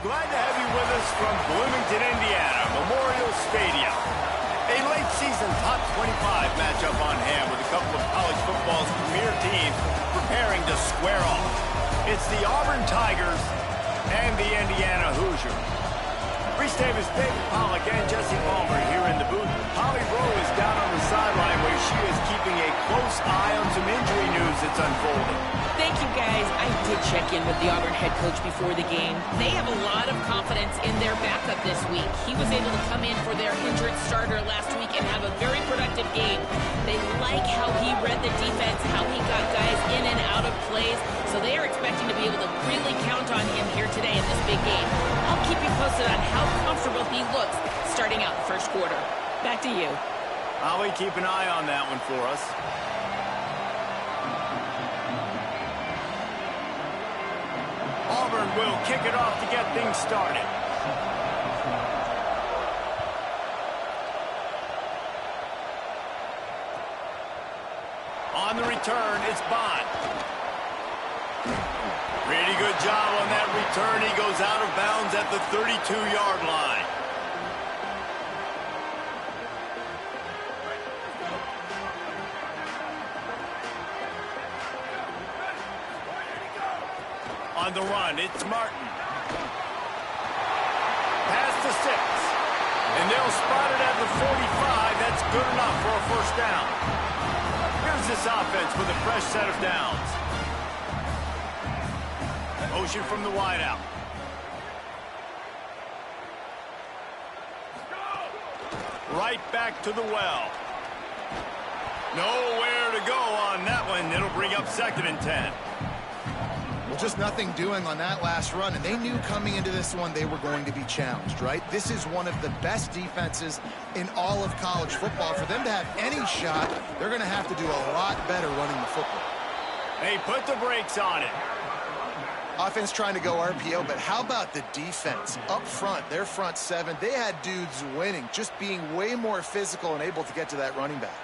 Glad to have you with us from Bloomington, Indiana, Memorial Stadium. A late-season top 25 matchup on hand with a couple of college football's premier teams preparing to square off. It's the Auburn Tigers and the Indiana Hoosiers. Reese Davis, David Pollack, and Jesse Palmer here in the booth. Holly Rowe is down on the sideline where she is keeping a close eye on some injury news that's unfolding. Thank you, guys. I did check in with the Auburn head coach before the game. They have a lot of confidence in their backup this week. He was able to come in for their injured starter last week and have a very productive game. They like how he read the defense, how he got guys in and out of plays, so they are expecting to be able to really count on him here today in this big game. I'll keep you posted on how comfortable he looks starting out the first quarter. Back to you. Holly, keep an eye on that one for us. Auburn will kick it off to get things started. On the return, it's Bond. Pretty good job on that return. He goes out of bounds at the 32-yard line. On the run, it's Martin. Pass to 6. And they'll spot it at the 45. That's good enough for a first down. Here's this offense with a fresh set of downs. Motion from the wideout. Right back to the well. Nowhere to go on that one. It'll bring up 2nd and 10. Well, just nothing doing on that last run, and they knew coming into this one they were going to be challenged, right? This is one of the best defenses in all of college football. For them to have any shot, they're going to have to do a lot better running the football. They put the brakes on it. Offense trying to go RPO, but how about the defense? Up front, their front 7, they had dudes winning, just being way more physical and able to get to that running back.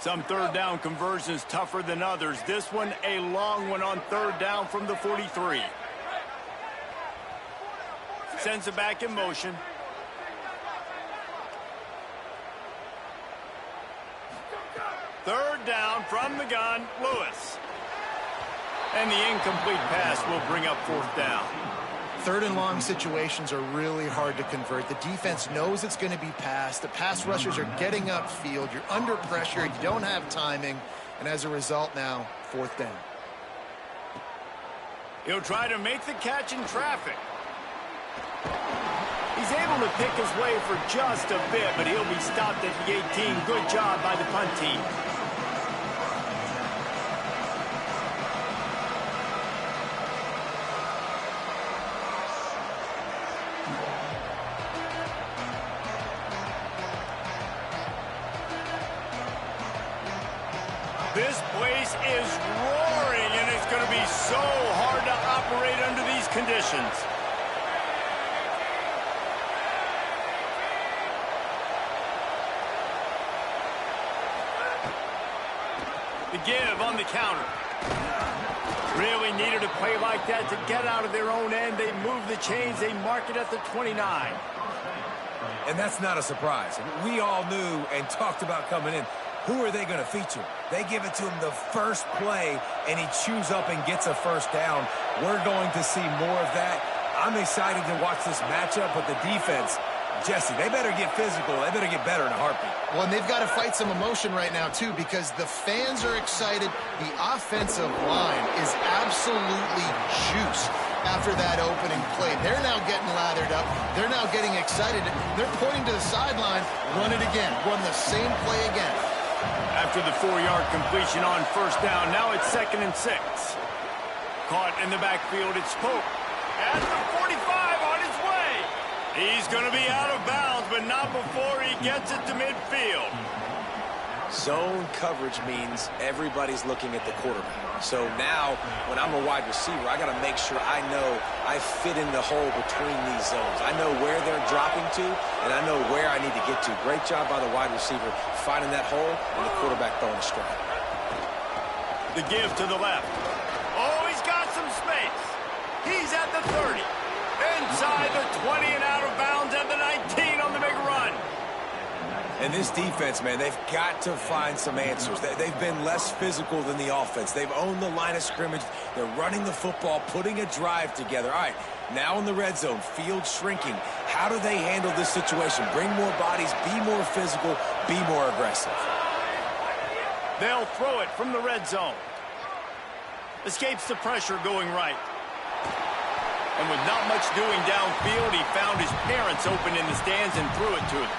Some third down conversions tougher than others. This one, a long one on 3rd down from the 43. Sends it back in motion. Third down from the gun, Lewis. And the incomplete pass will bring up 4th down. 3rd and long situations are really hard to convert. The defense knows it's going to be passed. The pass rushers are getting upfield. You're under pressure. You don't have timing. And as a result now, 4th down. He'll try to make the catch in traffic. He's able to pick his way for just a bit, but he'll be stopped at the 18. Good job by the punt team. This place is roaring, and it's going to be so hard to operate under these conditions. The give on the counter. Really needed a play like that to get out of their own end. They move the chains. They mark it at the 29. And that's not a surprise. We all knew and talked about coming in. Who are they going to feature? They give it to him the first play, and he chews up and gets a first down. We're going to see more of that. I'm excited to watch this matchup, but the defense, Jesse, they better get physical. They better get better in a heartbeat. Well, and they've got to fight some emotion right now, too, because the fans are excited. The offensive line is absolutely juiced after that opening play. They're now getting lathered up. They're now getting excited. They're pointing to the sideline. Run it again. Run the same play again. After the 4-yard completion on 1st down, now it's 2nd and 6. Caught in the backfield, it's Pope. At the 45 on his way. He's going to be out of bounds, but not before he gets it to midfield. Zone coverage means everybody's looking at the quarterback. So now, when I'm a wide receiver, I got to make sure I know I fit in the hole between these zones. I know where they're dropping to, and I know where I need to get to. Great job by the wide receiver finding that hole, and the quarterback throwing a strike. The give to the left. Oh, he's got some space. He's at the 30. Inside the 20 and out of bounds at the 19 on the big run. And this defense, man, they've got to find some answers. They've been less physical than the offense. They've owned the line of scrimmage. They're running the football, putting a drive together. All right, now in the red zone, field shrinking. How do they handle this situation? Bring more bodies, be more physical, be more aggressive. They'll throw it from the red zone. Escapes the pressure going right. And with not much doing downfield, he found his parents open in the stands and threw it to them.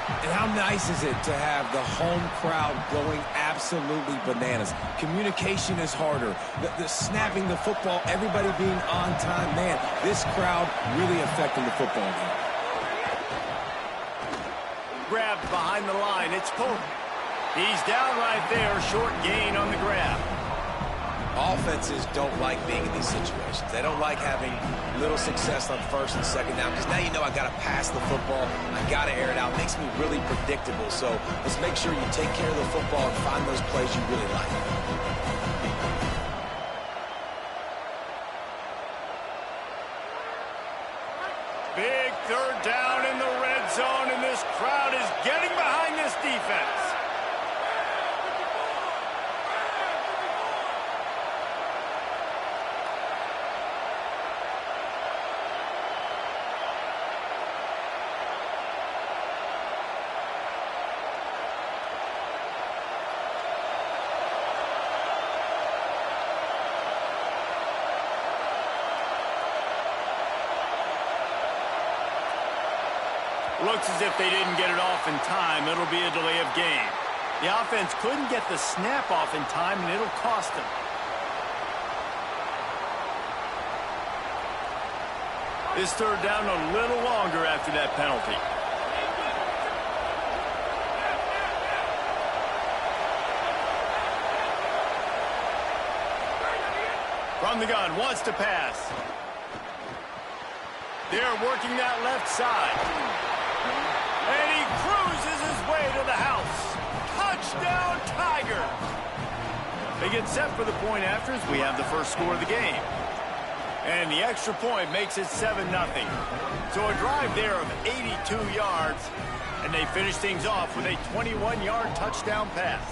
And how nice is it to have the home crowd going absolutely bananas? Communication is harder. The snapping the football, everybody being on time. Man, this crowd really affecting the football game. Grabbed behind the line. It's Pope. He's down right there. Short gain on the grab. Offenses don't like being in these situations. They don't like having little success on first and second down because now you know I got to pass the football. I got to air it out. It makes me really predictable. So let's make sure you take care of the football and find those plays you really like. Big third down in the red zone, and this crowd is getting behind this defense. Looks as if they didn't get it off in time. It'll be a delay of game. The offense couldn't get the snap off in time, and it'll cost them. This third down a little longer after that penalty. From the gun, wants to pass. They're working that left side. And he cruises his way to the house. Touchdown, Tiger. They get set for the point after as we have the first score of the game. And the extra point makes it 7-0. So a drive there of 82 yards. And they finish things off with a 21-yard touchdown pass.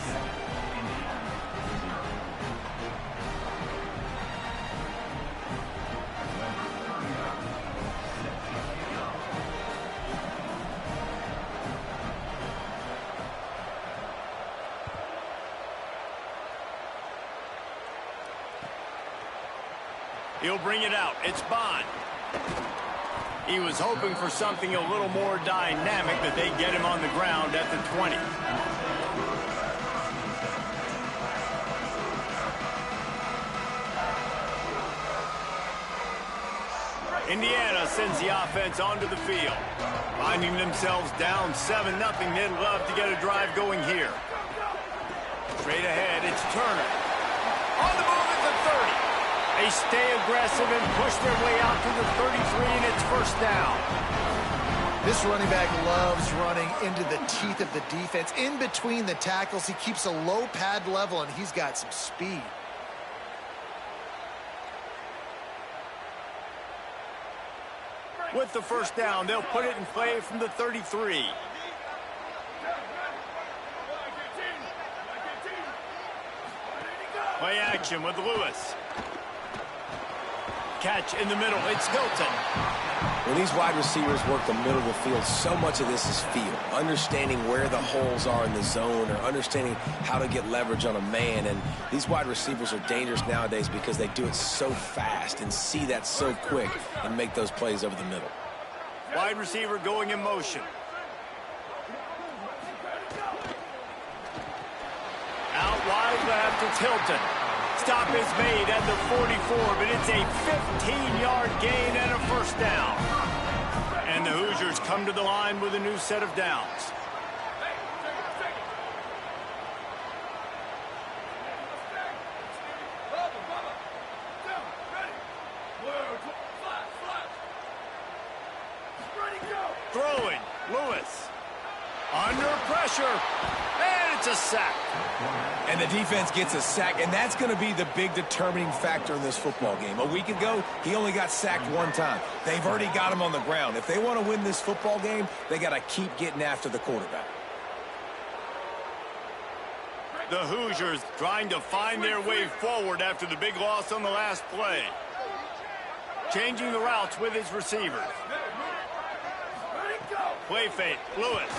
He'll bring it out. It's Bond. He was hoping for something a little more dynamic, but they get him on the ground at the 20. Indiana sends the offense onto the field. Finding themselves down 7-0, they'd love to get a drive going here. Straight ahead, it's Turner. On the move at the 30. They stay aggressive and push their way out to the 33, and it's first down. This running back loves running into the teeth of the defense. In between the tackles, he keeps a low pad level, and he's got some speed. With the first down, they'll put it in play from the 33. Play action with Lewis. Catch in the middle. It's Hilton. When these wide receivers work the middle of the field, so much of this is feel. Understanding where the holes are in the zone or understanding how to get leverage on a man. And these wide receivers are dangerous nowadays because they do it so fast and see that so quick and make those plays over the middle. Wide receiver going in motion. Out wide left, it's Hilton. Stop is made at the 44, but it's a 15-yard gain and a first down. And the Hoosiers come to the line with a new set of downs. throwing. Lewis. Under pressure. And it's a sack. And the defense gets a sack, and that's going to be the big determining factor in this football game. A week ago, he only got sacked one time. They've already got him on the ground. If they want to win this football game, they got to keep getting after the quarterback. The Hoosiers trying to find their way forward after the big loss on the last play. Changing the routes with his receivers. Play fake, Lewis.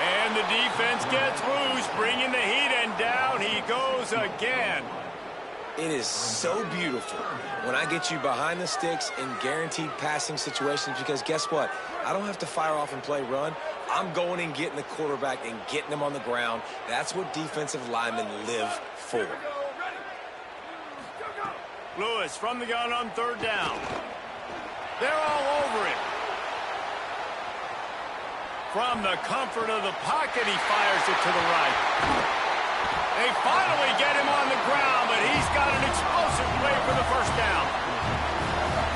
And the defense gets loose, bringing the heat, and down he goes again. It is so beautiful when I get you behind the sticks in guaranteed passing situations, because guess what? I don't have to fire off and play run. I'm going and getting the quarterback and getting him on the ground. That's what defensive linemen live for. Lewis from the gun on third down. They're all over it. From the comfort of the pocket, he fires it to the right. They finally get him on the ground, but he's got an explosive play for the first down.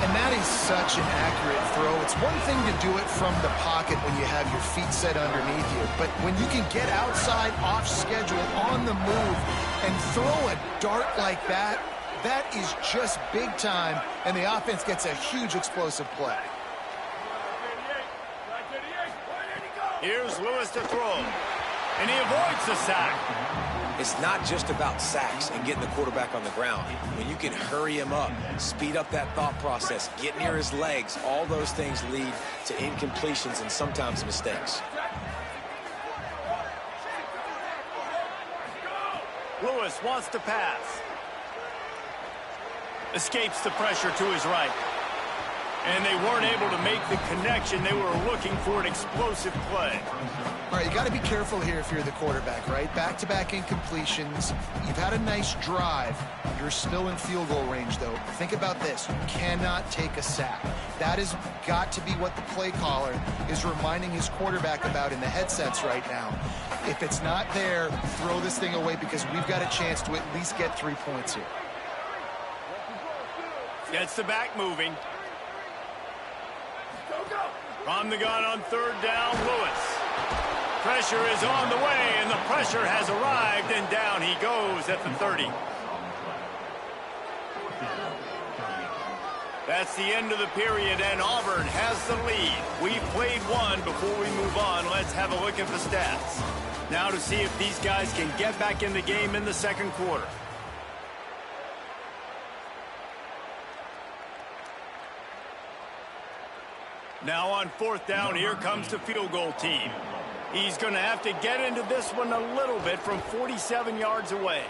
And that is such an accurate throw. It's one thing to do it from the pocket when you have your feet set underneath you, but when you can get outside, off schedule, on the move, and throw a dart like that, that is just big time, and the offense gets a huge explosive play. Here's Lewis to throw, and he avoids the sack. It's not just about sacks and getting the quarterback on the ground. When you can hurry him up, speed up that thought process, get near his legs, all those things lead to incompletions and sometimes mistakes. Lewis wants to pass. Escapes the pressure to his right. And they weren't able to make the connection. They were looking for an explosive play. All right, you got to be careful here if you're the quarterback, right? Back-to-back incompletions. You've had a nice drive. You're still in field goal range, though. Think about this. You cannot take a sack. That has got to be what the play caller is reminding his quarterback about in the headsets right now. If it's not there, throw this thing away because we've got a chance to at least get 3 points here. Gets the back moving. From the gun on third down, Lewis. Pressure is on the way, and the pressure has arrived, and down he goes at the 30. That's the end of the period, and Auburn has the lead. We've played one. Before we move on, let's have a look at the stats. Now to see if these guys can get back in the game in the second quarter. Now on fourth down, here comes the field goal team. He's going to have to get into this one a little bit from 47 yards away.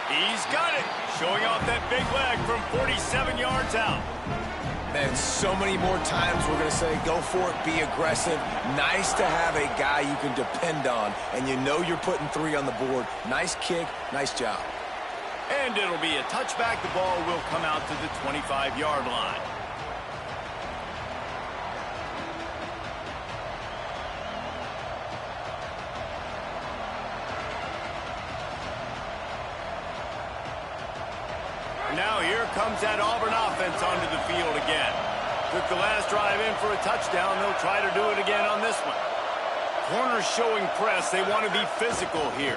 He's got it, showing off that big leg from 47 yards out. Man, so many more times we're going to say, go for it, be aggressive. Nice to have a guy you can depend on, and you know you're putting 3 on the board. Nice kick, nice job. And it'll be a touchback. The ball will come out to the 25-yard line. Now here comes that Auburn offense onto the field again. Took the last drive in for a touchdown. They'll try to do it again on this one. Corners showing press. They want to be physical here.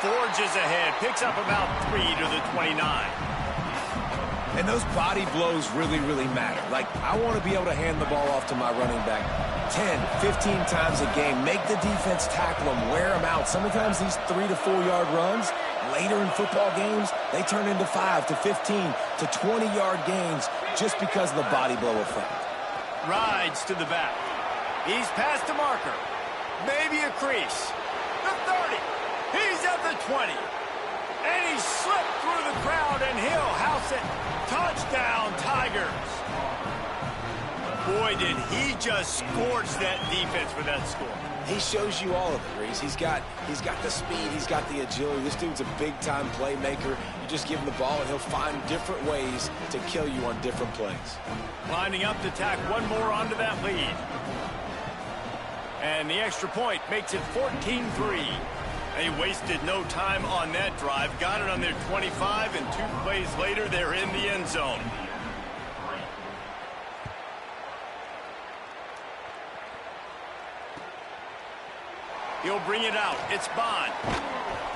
Forges ahead. Picks up about 3 to the 29. And those body blows really, really matter. Like, I want to be able to hand the ball off to my running back 10, 15 times a game. Make the defense tackle them, wear them out. Sometimes these 3 to 4 yard runs, later in football games, they turn into 5 to 15 to 20-yard gains just because of the body blow effect. Rides to the back. He's past the marker. Maybe a crease. The 30. He's at the 20. And he slipped through the crowd, and he'll house it. Touchdown, Tigers. Boy, did he just scorch that defense for that score. He shows you all of it, Reese. He's got the speed, he's got the agility. This dude's a big-time playmaker. You just give him the ball, and he'll find different ways to kill you on different plays. Lining up to tack one more onto that lead. And the extra point makes it 14-3. They wasted no time on that drive. Got it on their 25, and 2 plays later, they're in the end zone. He'll bring it out. It's Bond.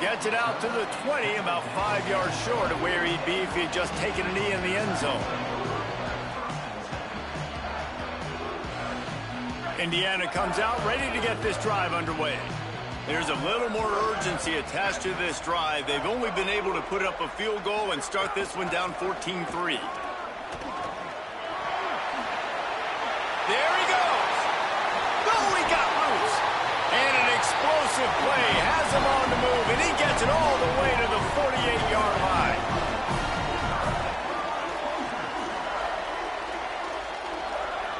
Gets it out to the 20, about 5 yards short of where he'd be if he'd just taken a knee in the end zone. Indiana comes out ready to get this drive underway. There's a little more urgency attached to this drive. They've only been able to put up a field goal and start this one down 14-3. There he goes. Oh, he got loose. And an explosive play has him on the move, and he gets it all the way to the 48-yard line.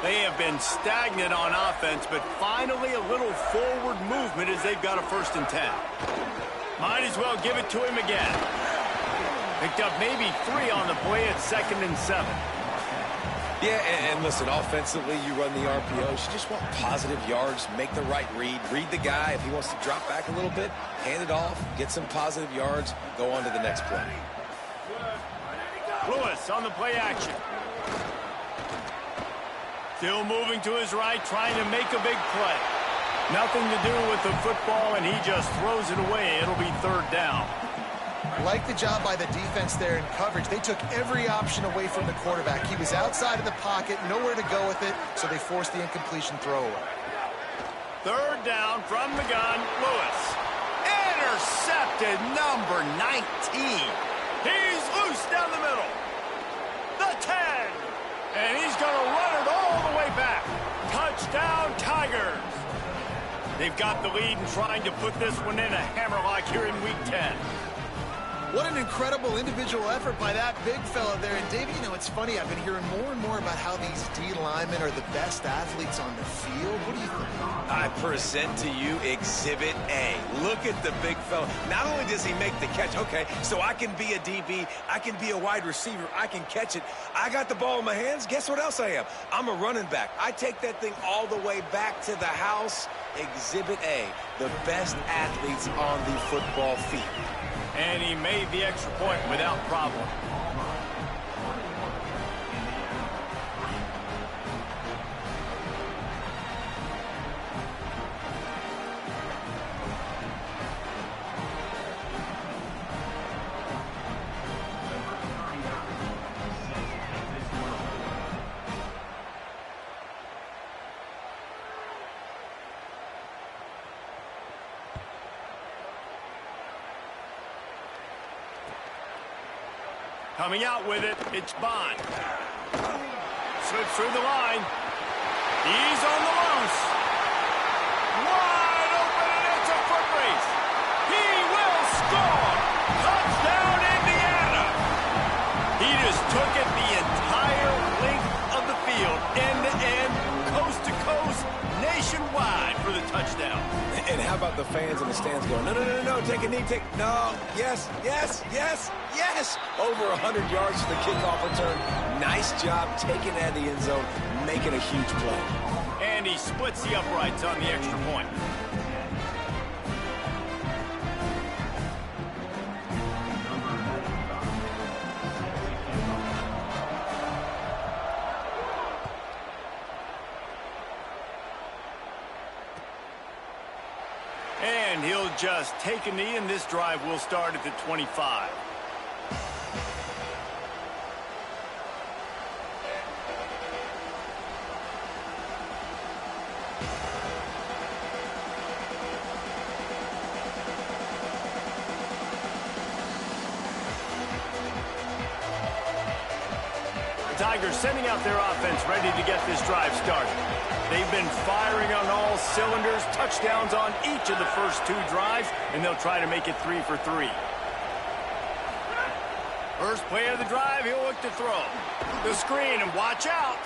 They have been stagnant on offense, but finally a little forward movement as they've got a 1st and 10. Might as well give it to him again. Picked up maybe 3 on the play at 2nd and 7. Yeah, and listen, offensively, you run the RPOs. You just want positive yards, make the right read the guy. If he wants to drop back a little bit, hand it off, get some positive yards, go on to the next play. Lewis on the play action. Still moving to his right, trying to make a big play. Nothing to do with the football, and he just throws it away. It'll be 3rd down. Like the job by the defense there in coverage. They took every option away from the quarterback. He was outside of the pocket, nowhere to go with it, so they forced the incompletion throwaway. 3rd down from the gun, Lewis. Intercepted, number 19. He's loose down the middle. The 10. And he's going to run it all the way back. Touchdown, Tigers. They've got the lead and trying to put this one in a hammerlock here in Week 10. What an incredible individual effort by that big fella there. And, Davey, you know, it's funny. I've been hearing more and more about how these D linemen are the best athletes on the field. What do you think? I present to you Exhibit A. Look at the big fella. Not only does he make the catch, okay, so I can be a DB, I can be a wide receiver, I can catch it. I got the ball in my hands. Guess what else I am? I'm a running back. I take that thing all the way back to the house. Exhibit A, the best athletes on the football field. And he made the extra point without problem. Coming out with it, it's Bond. Slips through the line. He's on the loose. Wide open, and it's a foot race. He will score. Touchdown, Indiana. He just took it the entire length of the field, end-to-end, coast-to-coast, nationwide for the touchdown. And how about the fans in the stands going, no, no, no, no, take a knee, no, yes, yes, yes, yes. Over 100 yards to the kickoff return. Nice job taking it out of the end zone, making a huge play. And he splits the uprights on the extra point. And he'll just take a knee, and this drive will start at the 25. The Tigers sending out their offense ready to get this drive started. They've been firing on all cylinders, touchdowns on each of the first 2 drives, and they'll try to make it 3 for 3. First play of the drive, he'll look to throw. The screen, and watch out.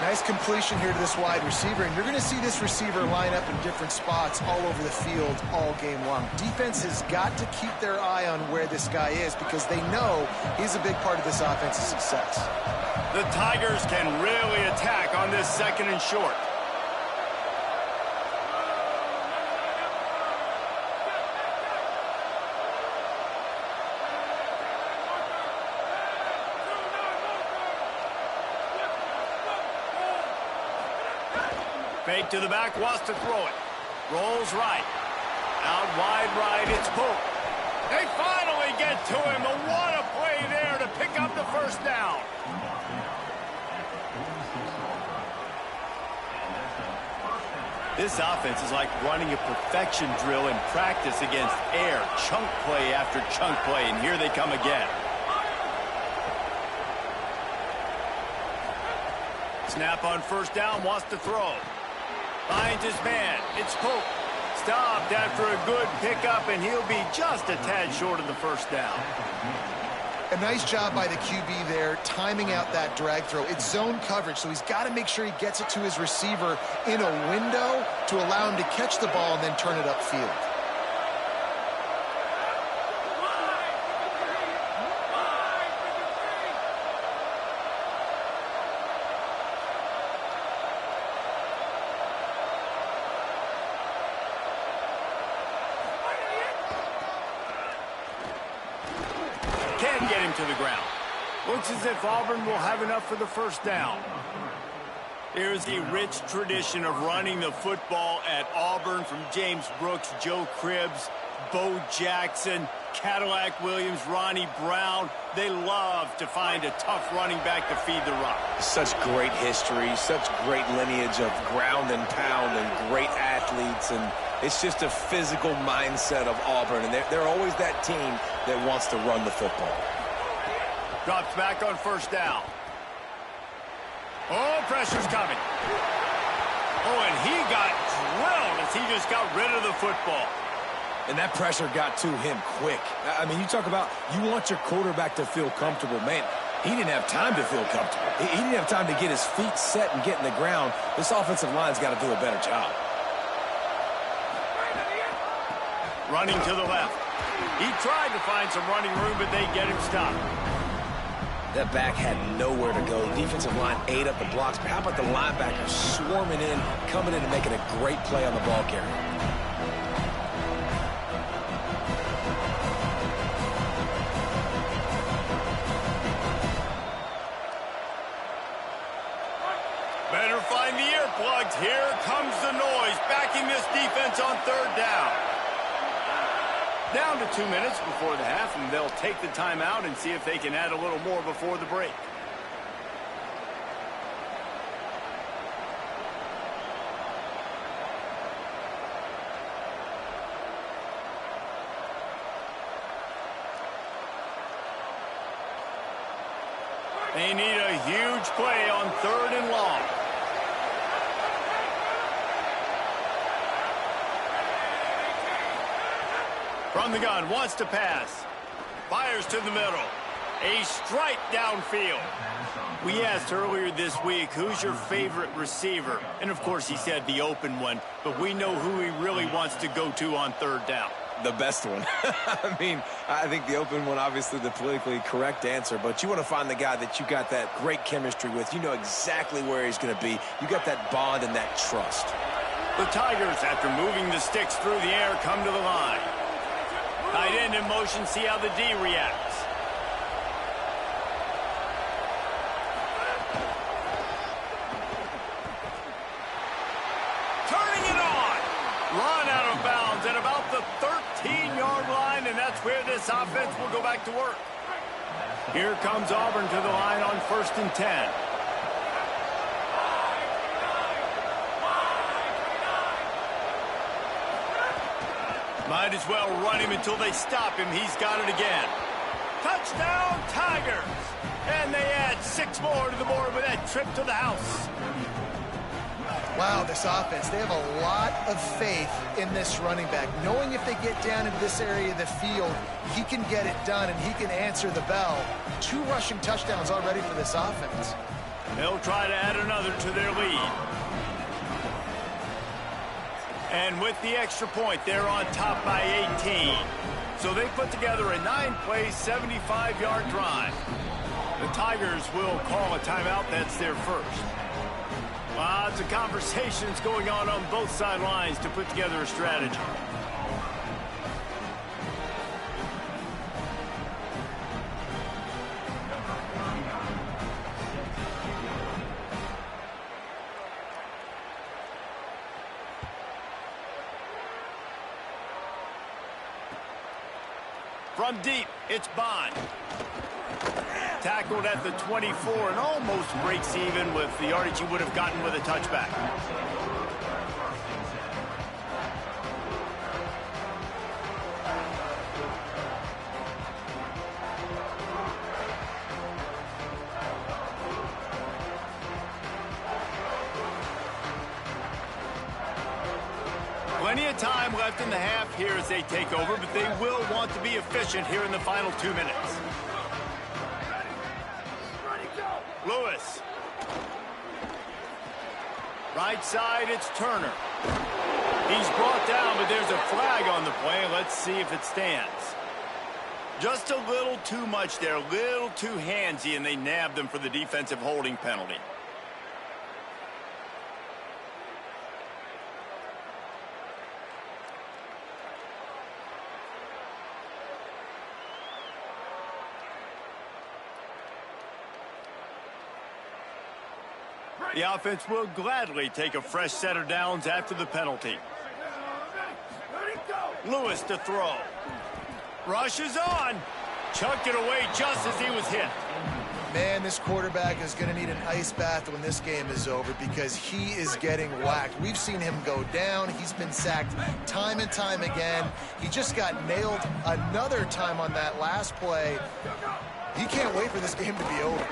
Nice completion here to this wide receiver, and you're going to see this receiver line up in different spots all over the field all game long. Defense has got to keep their eye on where this guy is because they know he's a big part of this offense's success. The Tigers can really attack on this 2nd and short. Fake to the back, wants to throw it. Rolls right. Out wide right, it's Pope. They finally get to him. And what a play there to pick up the first down. This offense is like running a perfection drill in practice against air. Chunk play after chunk play, and here they come again. Snap on first down, wants to throw. Finds his man. It's Pope. Stopped after a good pickup, and he'll be just a tad short of the first down. A nice job by the QB there, timing out that drag throw. It's zone coverage, so he's got to make sure he gets it to his receiver in a window to allow him to catch the ball and then turn it upfield. Can get him to the ground. Looks as if Auburn will have enough for the first down. There's the rich tradition of running the football at Auburn from James Brooks, Joe Cribbs, Bo Jackson, Cadillac Williams, Ronnie Brown. They love to find a tough running back to feed the rock. Such great history, such great lineage of ground and pound and great athletes, and it's just a physical mindset of Auburn, and they're always that team that wants to run the football. Drops back on first down. Oh, pressure's coming. Oh, and he got drilled as he just got rid of the football. And that pressure got to him quick. I mean, you talk about you want your quarterback to feel comfortable. Man, he didn't have time to feel comfortable. He didn't have time to get his feet set and get in the ground. This offensive line's got to do a better job. Running to the left. He tried to find some running room, but they get him stopped. That back had nowhere to go. The defensive line ate up the blocks. But how about the linebackers swarming in, coming in and making a great play on the ball carrier? Better find the earplugs. Here comes the noise, backing this defense on third down. Down to 2 minutes before the half, and they'll take the timeout and see if they can add a little more before the break. They need a huge play on third and long. From the gun, wants to pass. Fires to the middle. A strike downfield. We asked earlier this week, who's your favorite receiver? And, of course, he said the open one. But we know who he really wants to go to on third down. The best one. I mean, I think the open one, obviously the politically correct answer, but you want to find the guy that you got that great chemistry with. You know exactly where he's going to be. You got that bond and that trust. The Tigers, after moving the sticks through the air, come to the line. Tight end in motion, see how the D reacts. Turning it on. Run out of bounds at about the 13-yard line, and that's where this offense will go back to work. Here comes Auburn to the line on 1st and 10. Might as well run him until they stop him. He's got it again. Touchdown, Tigers! And they add 6 more to the board with that trip to the house. Wow, this offense, they have a lot of faith in this running back. Knowing if they get down into this area of the field, he can get it done and he can answer the bell. 2 rushing touchdowns already for this offense. They'll try to add another to their lead. And with the extra point, they're on top by 18. So they put together a 9-play, 75-yard drive. The Tigers will call a timeout. That's their first. Lots of conversations going on both sidelines to put together a strategy. From deep, it's Bond. Tackled at the 24 and almost breaks even with the yardage he would have gotten with a touchback. Plenty of time left in the half here as they take over, but they will want to be efficient here in the final 2 minutes. Lewis. Right side, it's Turner. He's brought down, but there's a flag on the play. Let's see if it stands. Just a little too much there, a little too handsy, and they nabbed them for the defensive holding penalty. The offense will gladly take a fresh set of downs after the penalty. Lewis to throw. Rushes on. Chucked it away just as he was hit. Man, this quarterback is going to need an ice bath when this game is over because he is getting whacked. We've seen him go down. He's been sacked time and time again. He just got nailed another time on that last play. He can't wait for this game to be over.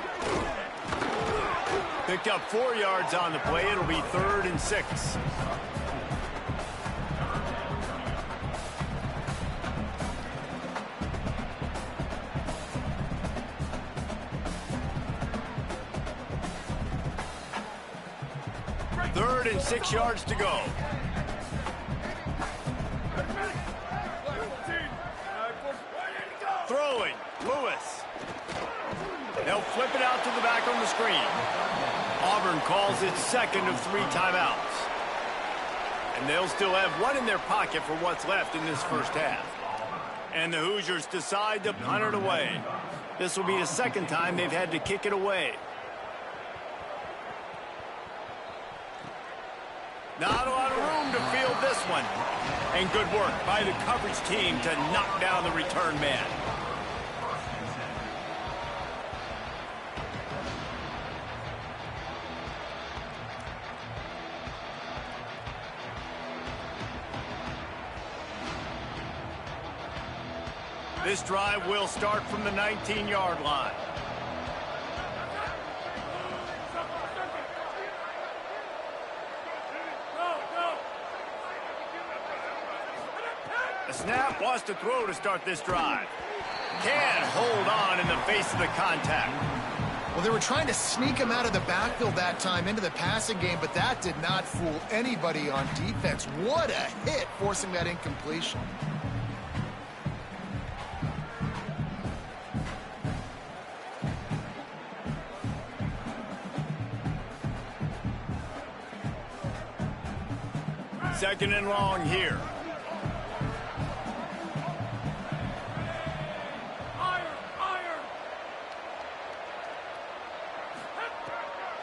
Picked up 4 yards on the play. It'll be 3rd and 6. Third and 6 yards to go. Throwing. Lewis. They'll flip it out to the back on the screen. Auburn calls it 2nd of 3 timeouts. And they'll still have 1 in their pocket for what's left in this first half. And the Hoosiers decide to punt it away. This will be the 2nd time they've had to kick it away. Not a lot of room to field this one. And good work by the coverage team to knock down the return man. This drive will start from the 19-yard line. The snap wants to throw to start this drive. Can hold on in the face of the contact. Well, they were trying to sneak him out of the backfield that time into the passing game, but that did not fool anybody on defense. What a hit, forcing that incompletion. Second and long here.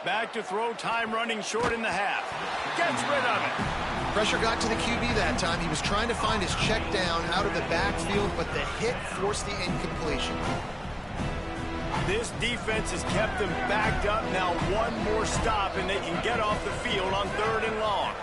Back to throw, time running short in the half. Gets rid of it. Pressure got to the QB that time. He was trying to find his check down out of the backfield, but the hit forced the incompletion. This defense has kept them backed up. Now 1 more stop, and they can get off the field on 3rd and long.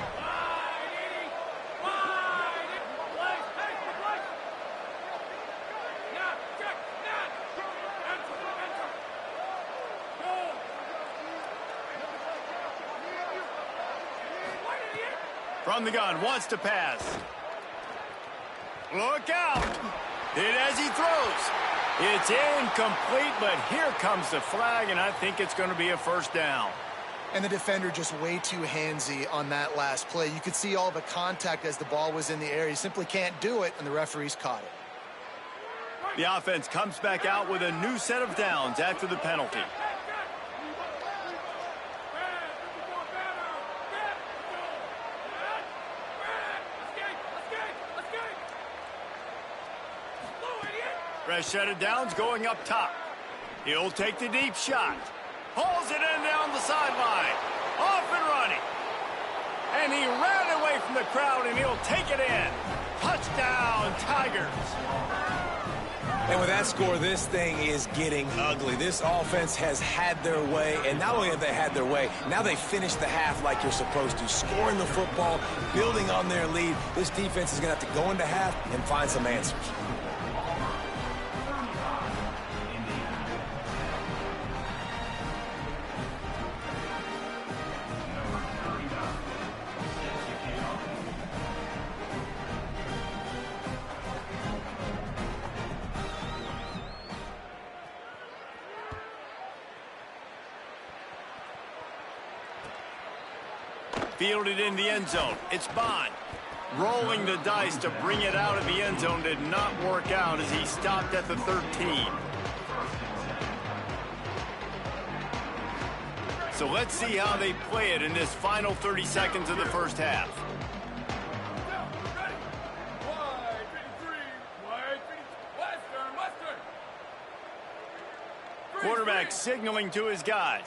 From the gun, wants to pass. Look out! Hit as he throws. It's incomplete, but here comes the flag, and I think it's going to be a first down. And the defender just way too handsy on that last play. You could see all the contact as the ball was in the air. He simply can't do it, and the referees caught it. The offense comes back out with a new set of downs after the penalty. Fresh set of downs going up top. He'll take the deep shot. Pulls it in down the sideline. Off and running. And he ran away from the crowd, and he'll take it in. Touchdown, Tigers. And with that score, this thing is getting ugly. This offense has had their way, and not only have they had their way, now they finished the half like you're supposed to, scoring the football, building on their lead. This defense is going to have to go into half and find some answers. Fielded in the end zone. It's Bond. Rolling the dice to bring it out of the end zone did not work out as he stopped at the 13. So let's see how they play it in this final 30 seconds of the first half. Quarterback signaling to his guys.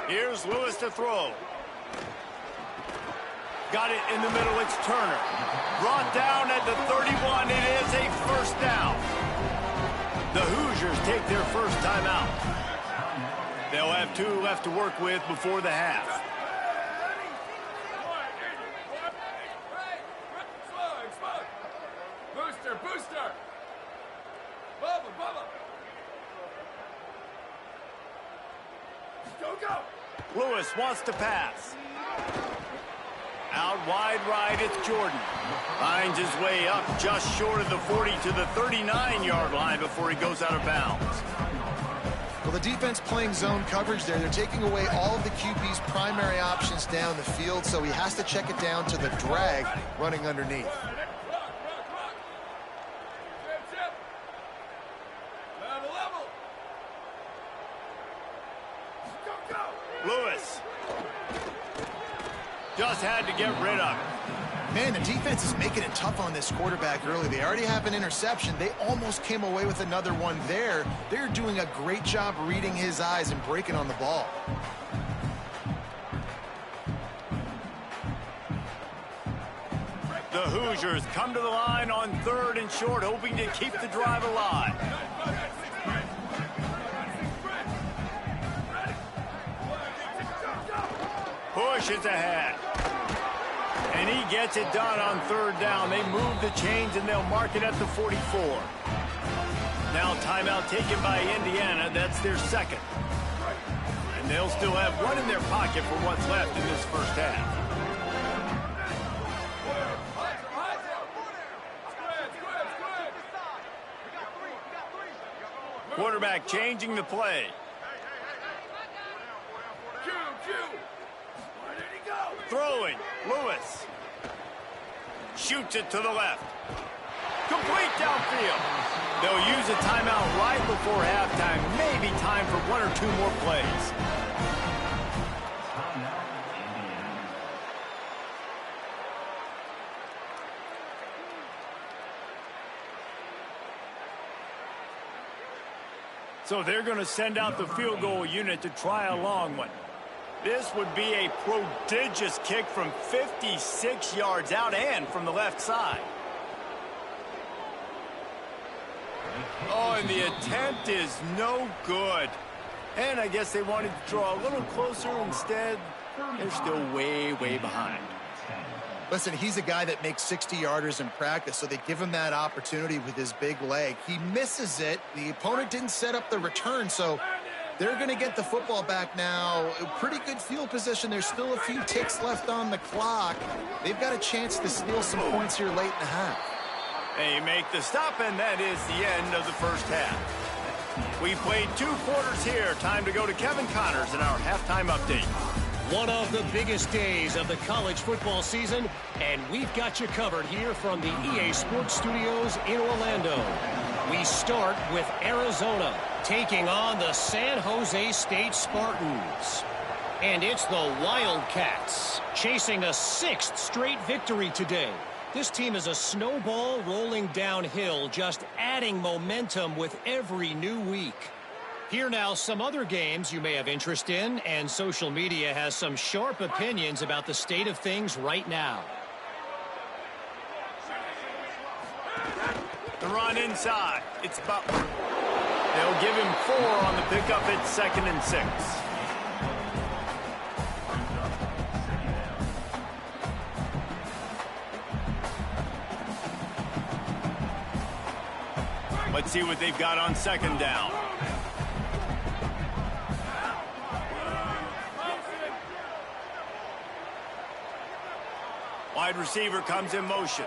Here's Lewis to throw. Got it in the middle. It's Turner. Brought down at the 31. It is a first down. The Hoosiers take their first timeout. They'll have 2 left to work with before the half. Booster. Bubba. Go. Lewis wants to pass. Out wide right, it's Jordan. Finds his way up just short of the 40 to the 39-yard line before he goes out of bounds. Well, the defense playing zone coverage there. They're taking away all of the QB's primary options down the field, so he has to check it down to the drag running underneath. Lewis just had to get rid of it. Man, the defense is making it tough on this quarterback early. They already have an interception. They almost came away with another one there. They're doing a great job reading his eyes and breaking on the ball. The Hoosiers come to the line on 3rd and short, hoping to keep the drive alive. Pushes ahead. And he gets it done on 3rd down. They move the chains and they'll mark it at the 44. Now timeout taken by Indiana. That's their second. And they'll still have one in their pocket for what's left in this first half. Quarterback changing the play. Throwing. Lewis. Shoots it to the left. Complete downfield. They'll use a timeout right before halftime. Maybe time for 1 or 2 more plays. So they're going to send out the field goal unit to try a long one. This would be a prodigious kick from 56 yards out and from the left side. Oh, and the attempt is no good. And I guess they wanted to draw a little closer. Instead, they're still way, way behind. Listen, he's a guy that makes 60-yarders in practice, so they give him that opportunity with his big leg. He misses it. The opponent didn't set up the return, so they're going to get the football back now. A pretty good field position. There's still a few ticks left on the clock. They've got a chance to steal some points here late in the half. They make the stop, and that is the end of the first half. We played 2 quarters here. Time to go to Kevin Connors in our halftime update. One of the biggest days of the college football season, and we've got you covered here from the EA Sports Studios in Orlando. We start with Arizona taking on the San Jose State Spartans. And it's the Wildcats chasing a 6th straight victory today. This team is a snowball rolling downhill, just adding momentum with every new week. Here now some other games you may have interest in, and social media has some sharp opinions about the state of things right now. The run inside. It's Butler. They'll give him 4 on the pickup at 2nd and 6. Let's see what they've got on 2nd down. Wide receiver comes in motion.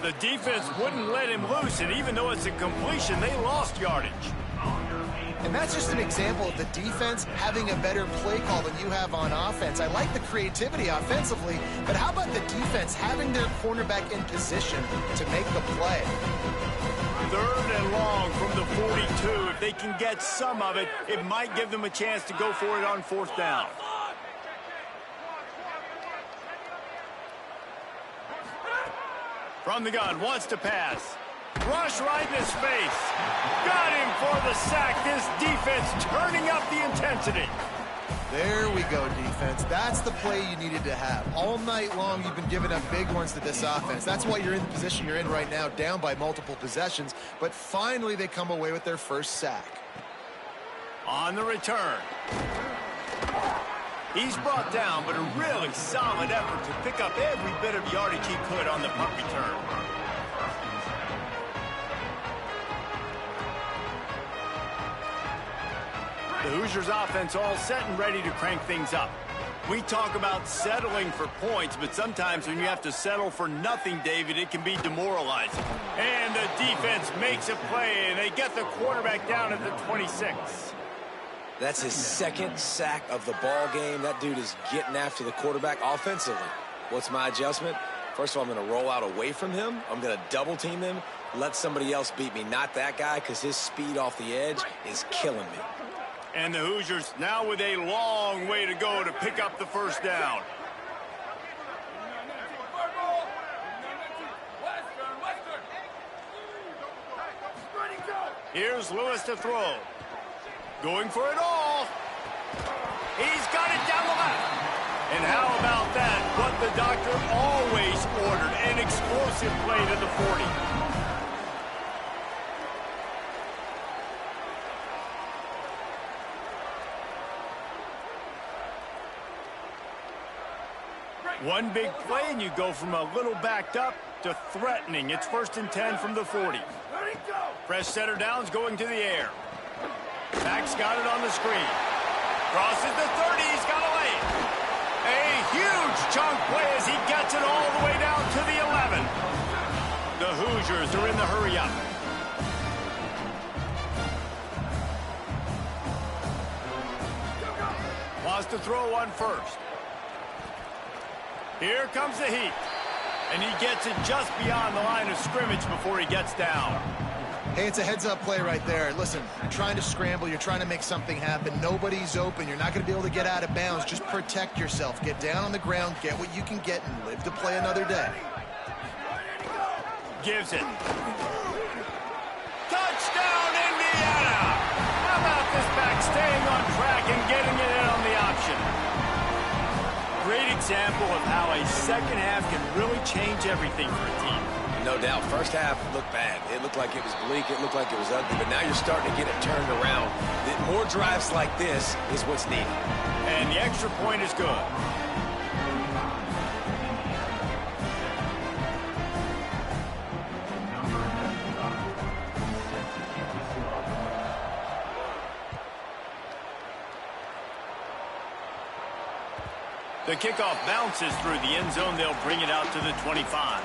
The defense wouldn't let him loose, and even though it's a completion, they lost yardage. And that's just an example of the defense having a better play call than you have on offense. I like the creativity offensively, but how about the defense having their cornerback in position to make the play? 3rd and long from the 42. If they can get some of it, it might give them a chance to go for it on 4th down. From the gun, wants to pass. Rush right in his face. Got him for the sack. This defense turning up the intensity. There we go, defense. That's the play you needed to have. All night long, you've been giving up big ones to this offense. That's why you're in the position you're in right now, down by multiple possessions. But finally, they come away with their first sack. On the return. He's brought down, but a really solid effort to pick up every bit of yardage he could on the punt return. The Hoosiers offense all set and ready to crank things up. We talk about settling for points, but sometimes when you have to settle for nothing, David, it can be demoralizing. And the defense makes a play, and they get the quarterback down at the 26. That's his 2nd sack of the ball game. That dude is getting after the quarterback offensively. What's my adjustment? First of all, I'm going to roll out away from him. I'm going to double team him, let somebody else beat me, not that guy, because his speed off the edge is killing me. And the Hoosiers now with a long way to go to pick up the first down. Here's Lewis to throw. Going for it all. He's got it down the left. And how about that? What the doctor always ordered, an explosive play to the 40. One big play, and you go from a little backed up to threatening. It's 1st and 10 from the 40. Fresh setter downs going to the air. Max got it on the screen. Crosses the 30. He's got a lane. A huge chunk play as he gets it all the way down to the 11. The Hoosiers are in the hurry-up. Wants to throw on 1st. Here comes the heat. And he gets it just beyond the line of scrimmage before he gets down. Hey, it's a heads-up play right there. Listen, you're trying to scramble. You're trying to make something happen. Nobody's open. You're not going to be able to get out of bounds. Just protect yourself. Get down on the ground, get what you can get, and live to play another day. Gives it. Touchdown, Indiana! How about this back staying on track and getting it in on the option? Great example of how a second half can really change everything for a team. No doubt. First half looked bad. It looked like it was bleak. It looked like it was ugly. But now you're starting to get it turned around. More drives like this is what's needed. And the extra point is good. The kickoff bounces through the end zone. They'll bring it out to the 25.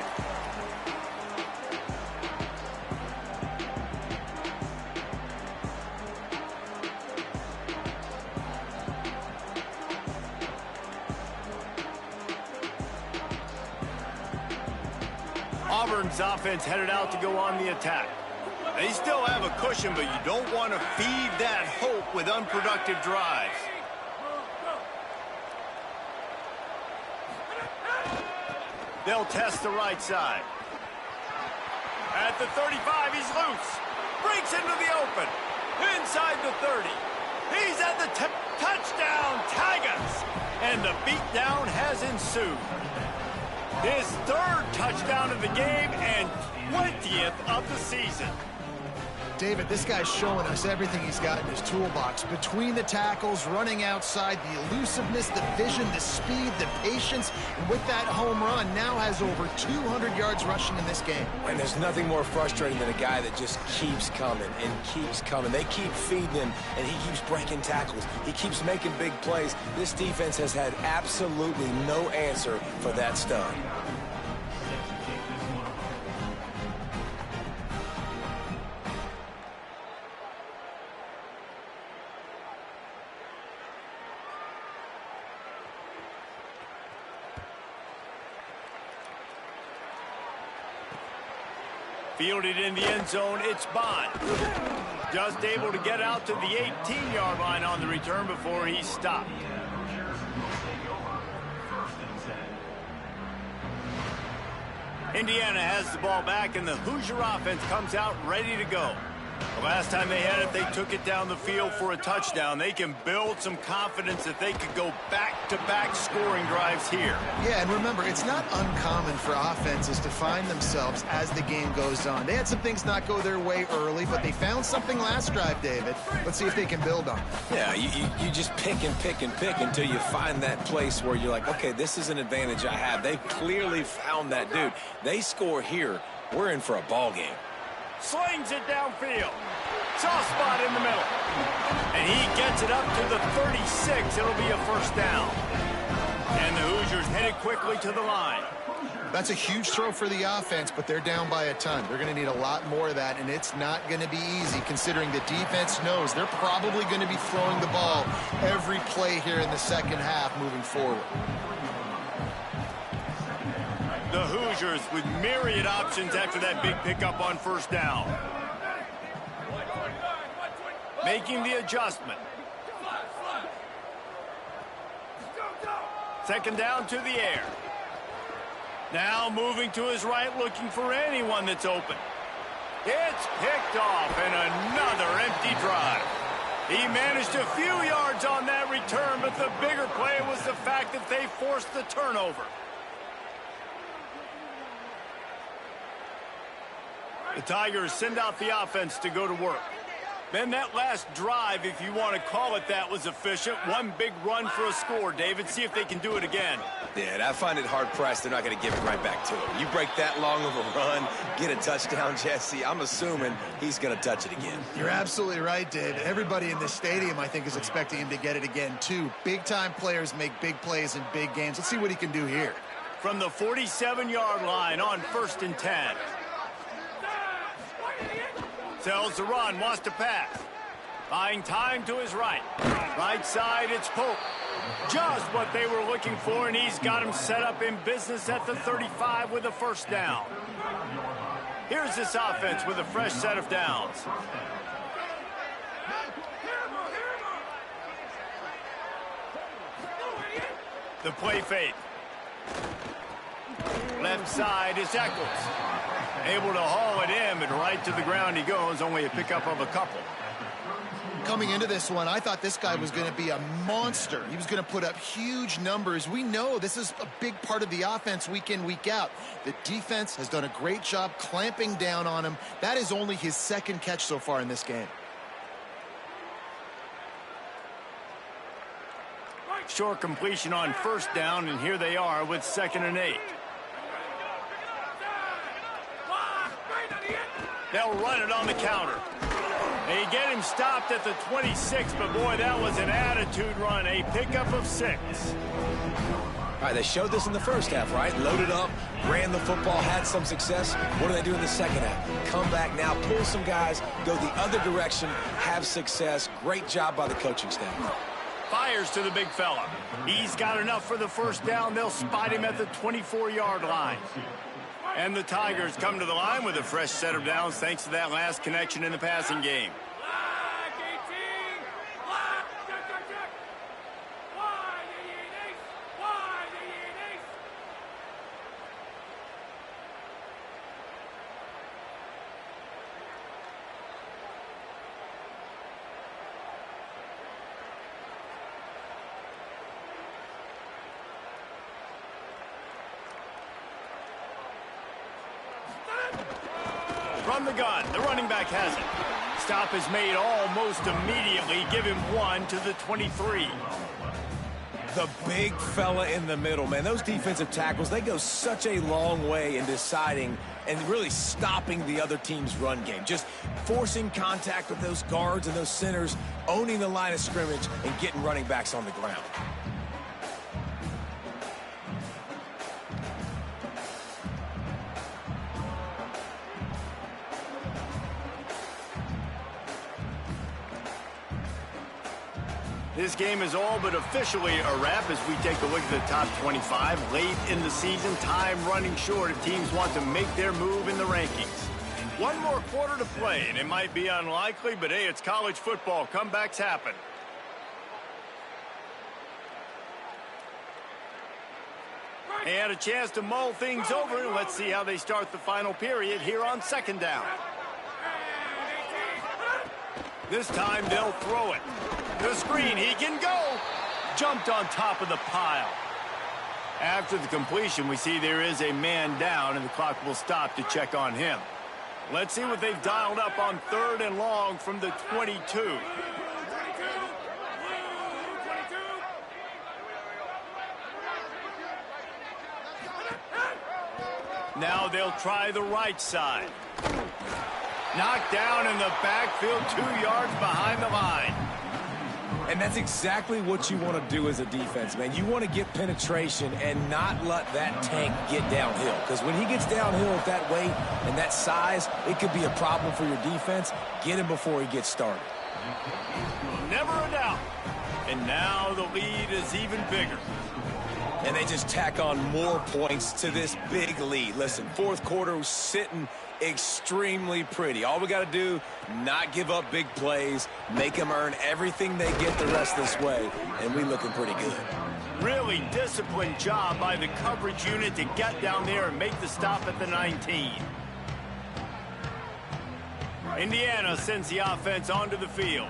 Auburn's offense headed out to go on the attack. They still have a cushion, but you don't want to feed that hope with unproductive drives. They'll test the right side. At the 35, he's loose. Breaks into the open. Inside the 30. He's at the touchdown, Tigers. And the beatdown has ensued. His third touchdown of the game and 20th of the season. David, this guy's showing us everything he's got in his toolbox. Between the tackles, running outside, the elusiveness, the vision, the speed, the patience. And with that home run, now has over 200 yards rushing in this game. And there's nothing more frustrating than a guy that just keeps coming and keeps coming. They keep feeding him, and he keeps breaking tackles. He keeps making big plays. This defense has had absolutely no answer for that stud. Fielded in the end zone, it's Bond. Just able to get out to the 18-yard line on the return before he's stopped. Indiana has the ball back, and the Hoosier offense comes out ready to go. The last time they had it, they took it down the field for a touchdown. They can build some confidence that they could go back-to-back scoring drives here. Yeah, and remember, it's not uncommon for offenses to find themselves as the game goes on. They had some things not go their way early, but they found something last drive, David. Let's see if they can build on it. Yeah, you just pick and pick and pick until you find that place where you're like, okay, this is an advantage I have. They've clearly found that dude. They score here, we're in for a ball game. Slings it downfield. Soft spot in the middle. And he gets it up to the 36. It'll be a first down. And the Hoosiers headed quickly to the line. That's a huge throw for the offense, but they're down by a ton. They're going to need a lot more of that, and it's not going to be easy considering the defense knows they're probably going to be throwing the ball every play here in the second half moving forward. The Hoosiers with myriad options after that big pickup on first down. Making the adjustment. Second down to the air. Now moving to his right, looking for anyone that's open. It's picked off, and another empty drive. He managed a few yards on that return, but the bigger play was the fact that they forced the turnover. The Tigers send out the offense to go to work. Then that last drive, if you want to call it that, was efficient. One big run for a score, David. See if they can do it again. Yeah, I find it hard-pressed. They're not going to give it right back to him. You break that long of a run, get a touchdown, Jesse, I'm assuming he's going to touch it again. You're absolutely right, Dave. Everybody in this stadium, I think, is expecting him to get it again, too. Big-time players make big plays in big games. Let's see what he can do here. From the 47-yard line on 1st and 10. Tells the run, wants to pass. Buying time to his right. Right side, it's Pope. Just what they were looking for, and he's got him set up in business at the 35 with a first down. Here's this offense with a fresh set of downs. The play fake. Left side is Eccles. Able to haul it in, but right to the ground he goes. Only a pickup of a couple. Coming into this one, I thought this guy was going to be a monster. He was going to put up huge numbers. We know this is a big part of the offense week in, week out. The defense has done a great job clamping down on him. That is only his second catch so far in this game. Short completion on first down, and here they are with 2nd and 8. They'll run it on the counter. They get him stopped at the 26, but boy, that was an attitude run. A pickup of 6. All right, they showed this in the first half, right? Loaded up, ran the football, had some success. What do they do in the second half? Come back now, pull some guys, go the other direction, have success. Great job by the coaching staff. Fires to the big fella. He's got enough for the first down. They'll spot him at the 24-yard line. And the Tigers come to the line with a fresh set of downs thanks to that last connection in the passing game. From the gun, the running back has it. Stop is made almost immediately. Give him 1 to the 23. The big fella in the middle, man. Those defensive tackles, they go such a long way in deciding and really stopping the other team's run game. Just forcing contact with those guards and those centers, owning the line of scrimmage, and getting running backs on the ground. This game is all but officially a wrap as we take a look at the top 25. Late in the season, time running short if teams want to make their move in the rankings. One more quarter to play, and it might be unlikely, but hey, it's college football. Comebacks happen. They had a chance to mull things over, and let's see how they start the final period here on second down. This time they'll throw it. The screen, he can go. Jumped on top of the pile. After the completion, we see there is a man down, and the clock will stop to check on him. Let's see what they've dialed up on 3rd and long from the 22. Now they'll try the right side. Knocked down in the backfield, 2 yards behind the line. And that's exactly what you want to do as a defense, man. You want to get penetration and not let that tank get downhill. Because when he gets downhill at that weight and that size, it could be a problem for your defense. Get him before he gets started. Never a doubt. And now the lead is even bigger. And they just tack on more points to this big lead. Listen, fourth quarter was sitting extremely pretty. All we got to do, not give up big plays, make them earn everything they get the rest this way, and we looking pretty good. Really disciplined job by the coverage unit to get down there and make the stop at the 19. Indiana sends the offense onto the field.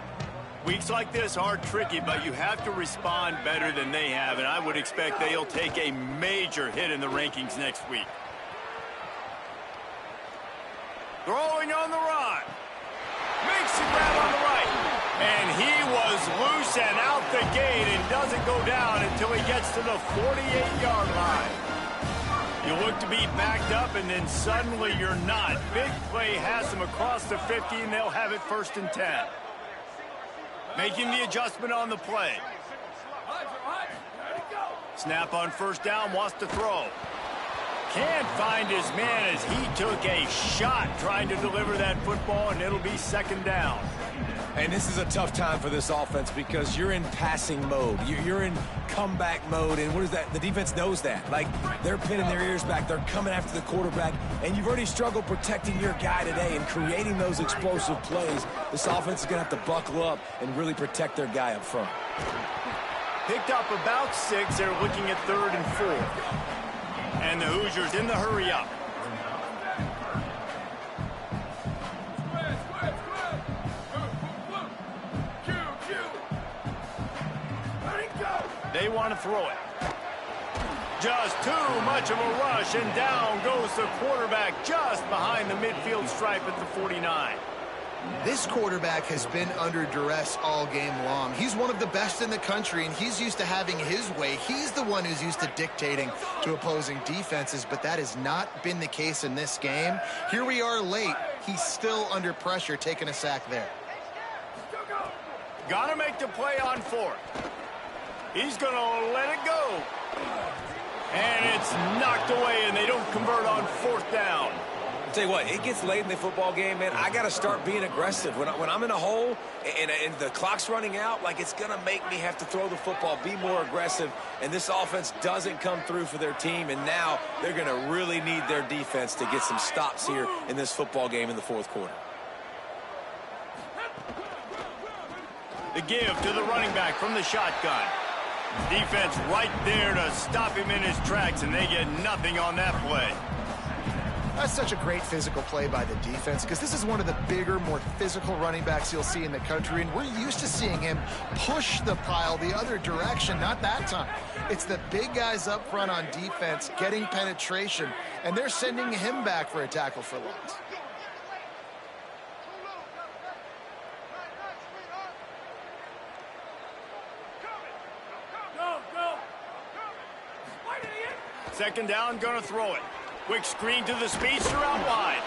Weeks like this are tricky, but you have to respond better than they have, and I would expect they'll take a major hit in the rankings next week. Throwing on the run. Makes the grab on the right. And he was loose and out the gate and doesn't go down until he gets to the 48-yard line. You look to be backed up, and then suddenly you're not. Big play has them across the 50, and they'll have it 1st and 10. Making the adjustment on the play. Snap on 1st down, wants to throw. Can't find his man as he took a shot trying to deliver that football, and it'll be 2nd down. And this is a tough time for this offense because you're in passing mode. You're in comeback mode, and what is that? The defense knows that. Like, they're pinning their ears back. They're coming after the quarterback, and you've already struggled protecting your guy today and creating those explosive plays. This offense is going to have to buckle up and really protect their guy up front. Picked up about 6. They're looking at 3rd and 4. And the Hoosiers in the hurry up. They want to throw it. Just too much of a rush, and down goes the quarterback just behind the midfield stripe at the 49. This quarterback has been under duress all game long. He's one of the best in the country, and he's used to having his way. He's the one who's used to dictating to opposing defenses, but that has not been the case in this game. Here we are late. He's still under pressure, taking a sack there. Got to make the play on 4th. He's going to let it go. And it's knocked away, and they don't convert on 4th down. I'll tell you what, it gets late in the football game, man. I got to start being aggressive. When I'm in a hole and the clock's running out, like, it's going to make me have to throw the football, be more aggressive, and this offense doesn't come through for their team, and now they're going to really need their defense to get some stops here in this football game in the 4th quarter. The give to the running back from the shotgun. Defense right there to stop him in his tracks, and they get nothing on that play. That's such a great physical play by the defense because this is one of the bigger, more physical running backs you'll see in the country, and we're used to seeing him push the pile the other direction. Not that time. It's the big guys up front on defense getting penetration, and they're sending him back for a tackle for loss. Second down, going to throw it. Quick screen to the speedster out wide.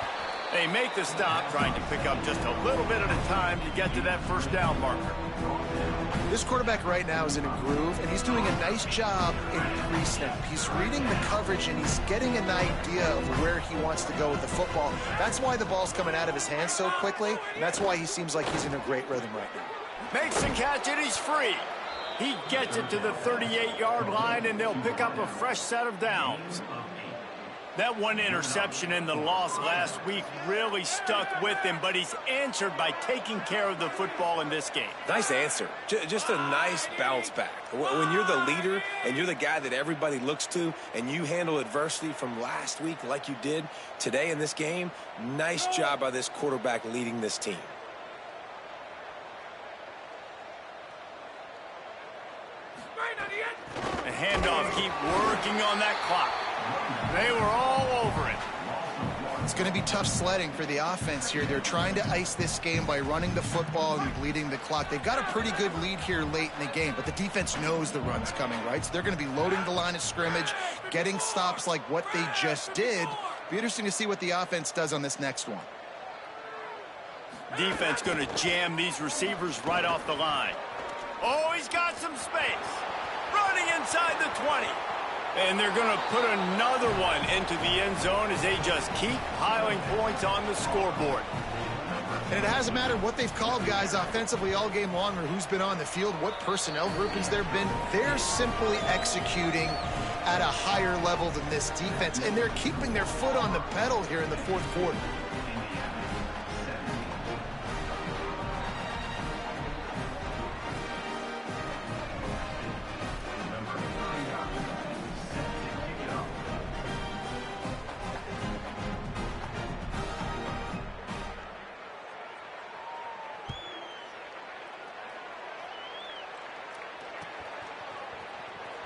They make the stop, trying to pick up just a little bit at a time to get to that first down marker. This quarterback right now is in a groove, and he's doing a nice job in pre-snap. He's reading the coverage, and he's getting an idea of where he wants to go with the football. That's why the ball's coming out of his hands so quickly, and that's why he seems like he's in a great rhythm right now. Makes the catch, and he's free. He gets it to the 38-yard line, and they'll pick up a fresh set of downs. That one interception in the loss last week really stuck with him, but he's answered by taking care of the football in this game. Nice answer. Just a nice bounce back. When you're the leader and you're the guy that everybody looks to and you handle adversity from last week like you did today in this game, nice job by this quarterback leading this team. The handoff, keep working on that clock. They were all over it. It's going to be tough sledding for the offense here. They're trying to ice this game by running the football and bleeding the clock. They've got a pretty good lead here late in the game, but the defense knows the run's coming, right? So they're going to be loading the line of scrimmage, getting stops like what they just did. Be interesting to see what the offense does on this next one. Defense going to jam these receivers right off the line. Oh, he's got some space. Running inside the 20. And they're going to put another one into the end zone as they just keep piling points on the scoreboard. And it hasn't mattered what they've called guys offensively all game long or who's been on the field, what personnel groupings there have been. They're simply executing at a higher level than this defense, and they're keeping their foot on the pedal here in the fourth quarter.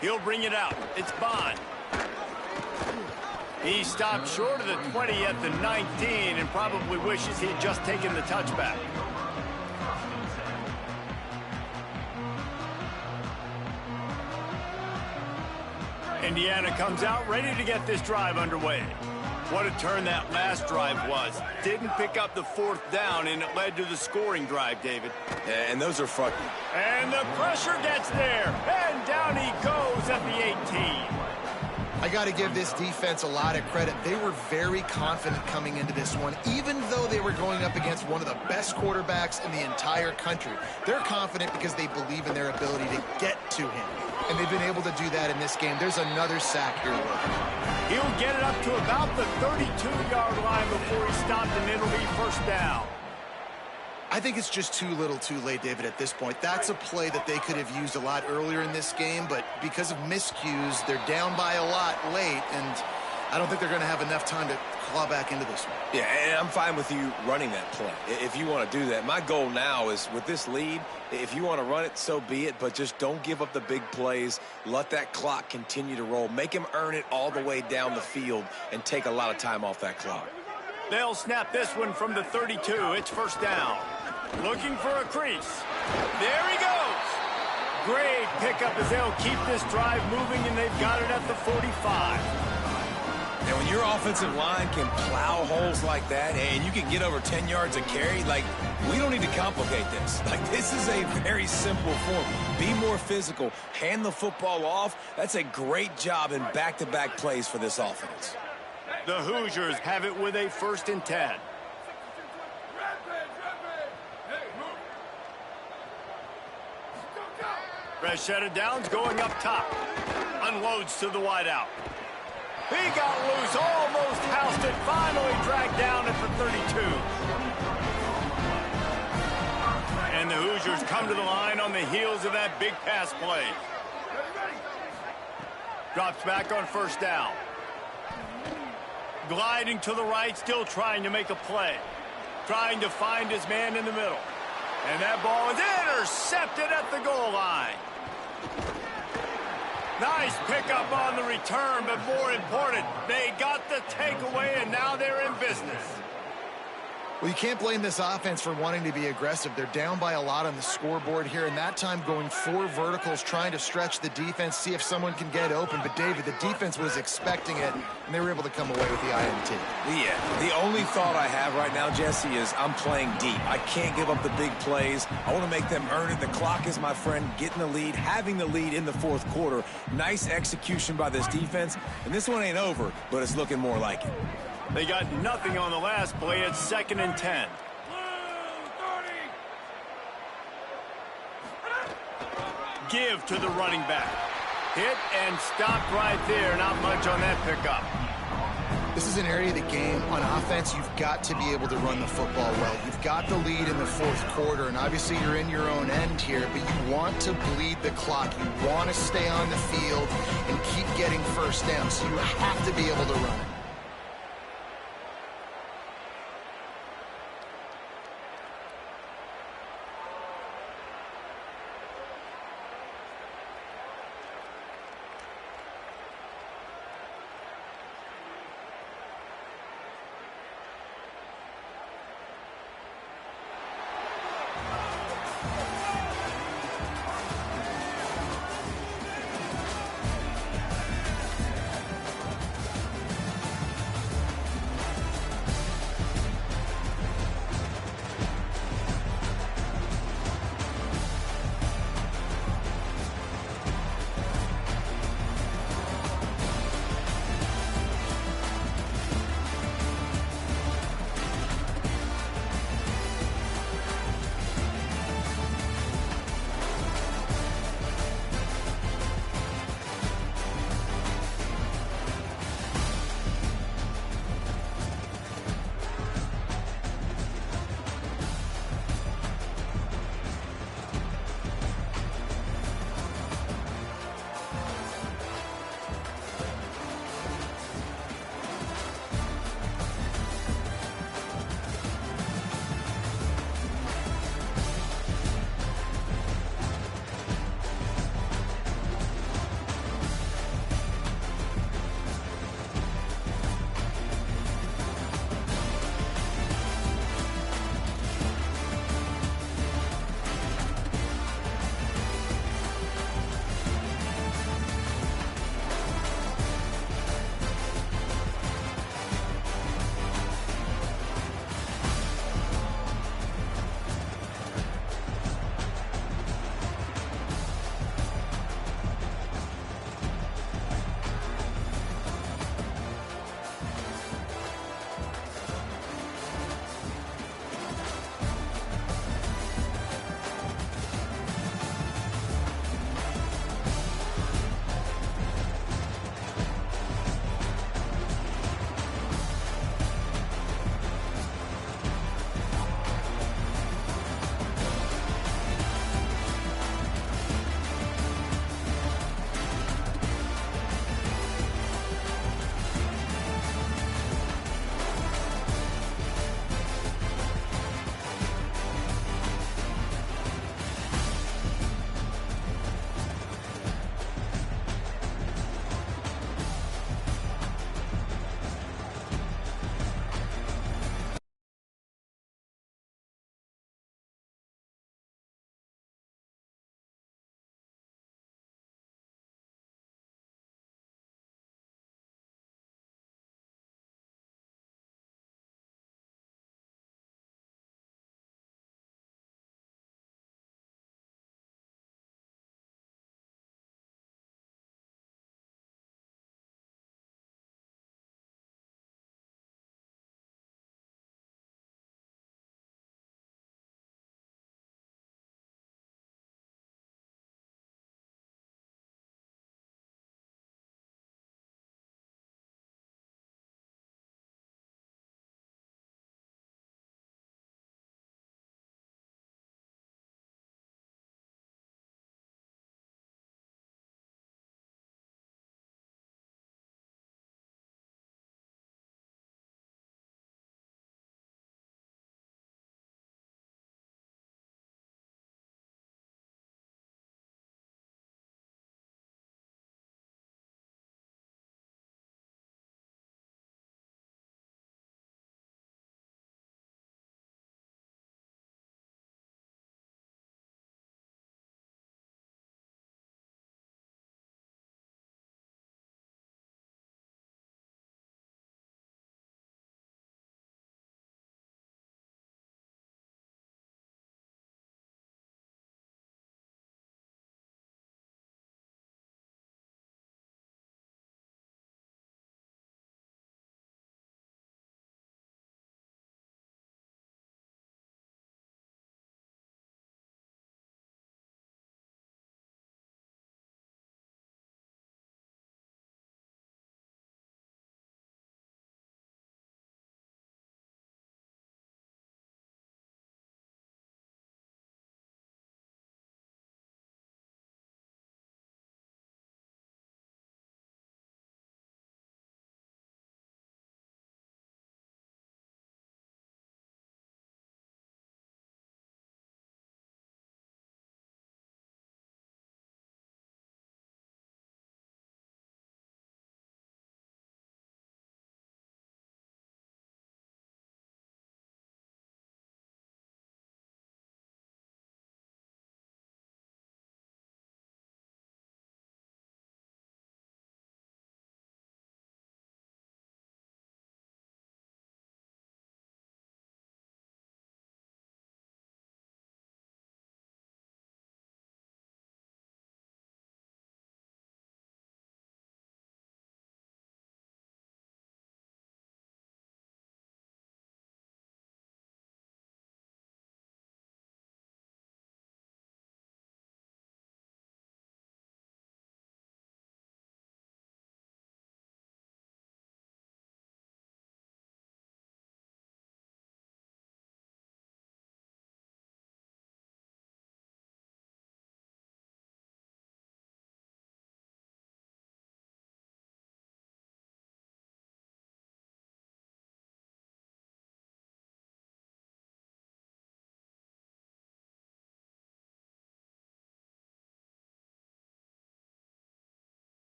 He'll bring it out. It's Bond. He stopped short of the 20 at the 19 and probably wishes he'd just taken the touchback. Indiana comes out ready to get this drive underway. What a turn that last drive was. Didn't pick up the fourth down, and it led to the scoring drive, David. And those are fun. And the pressure gets there, and down he goes at the 18. I got to give this defense a lot of credit. They were very confident coming into this one, even though they were going up against one of the best quarterbacks in the entire country. They're confident because they believe in their ability to get to him, and they've been able to do that in this game. There's another sack here. He'll get it up to about the 32-yard line before he stopped, and it'll be first down. I think it's just too little too late, David, at this point. That's a play that they could have used a lot earlier in this game, but because of miscues, they're down by a lot late, and I don't think they're going to have enough time to claw back into this one. Yeah, and I'm fine with you running that play if you want to do that. My goal now is with this lead, if you want to run it, so be it, but just don't give up the big plays. Let that clock continue to roll. Make him earn it all the way down the field and take a lot of time off that clock. They'll snap this one from the 32. It's first down. Looking for a crease. There he goes. Great pickup as they'll keep this drive moving, and they've got it at the 45. And when your offensive line can plow holes like that and you can get over 10 yards a carry, like, we don't need to complicate this. Like, this is a very simple form. Be more physical. Hand the football off. That's a great job in back-to-back plays for this offense. The Hoosiers have it with a 1st and 10. Fresh set of downs going up top. Unloads to the wideout. He got loose, almost housed it, finally dragged down at the 32. And the Hoosiers come to the line on the heels of that big pass play. Drops back on first down. Gliding to the right, still trying to make a play. Trying to find his man in the middle. And that ball is intercepted at the goal line. Nice pickup on the return, but more important, they got the takeaway, and now they're in business. Well, you can't blame this offense for wanting to be aggressive. They're down by a lot on the scoreboard here, and that time going 4 verticals, trying to stretch the defense, see if someone can get open. But, David, the defense was expecting it, and they were able to come away with the INT. Yeah, the only thought I have right now, Jesse, is I'm playing deep. I can't give up the big plays. I want to make them earn it. The clock is my friend. Getting the lead, having the lead in the fourth quarter. Nice execution by this defense. And this one ain't over, but it's looking more like it. They got nothing on the last play. It's 2nd and 10. Give to the running back. Hit and stopped right there. Not much on that pickup. This is an area of the game on offense you've got to be able to run the football well. You've got the lead in the fourth quarter, and obviously you're in your own end here, but you want to bleed the clock. You want to stay on the field and keep getting first down, so you have to be able to run it.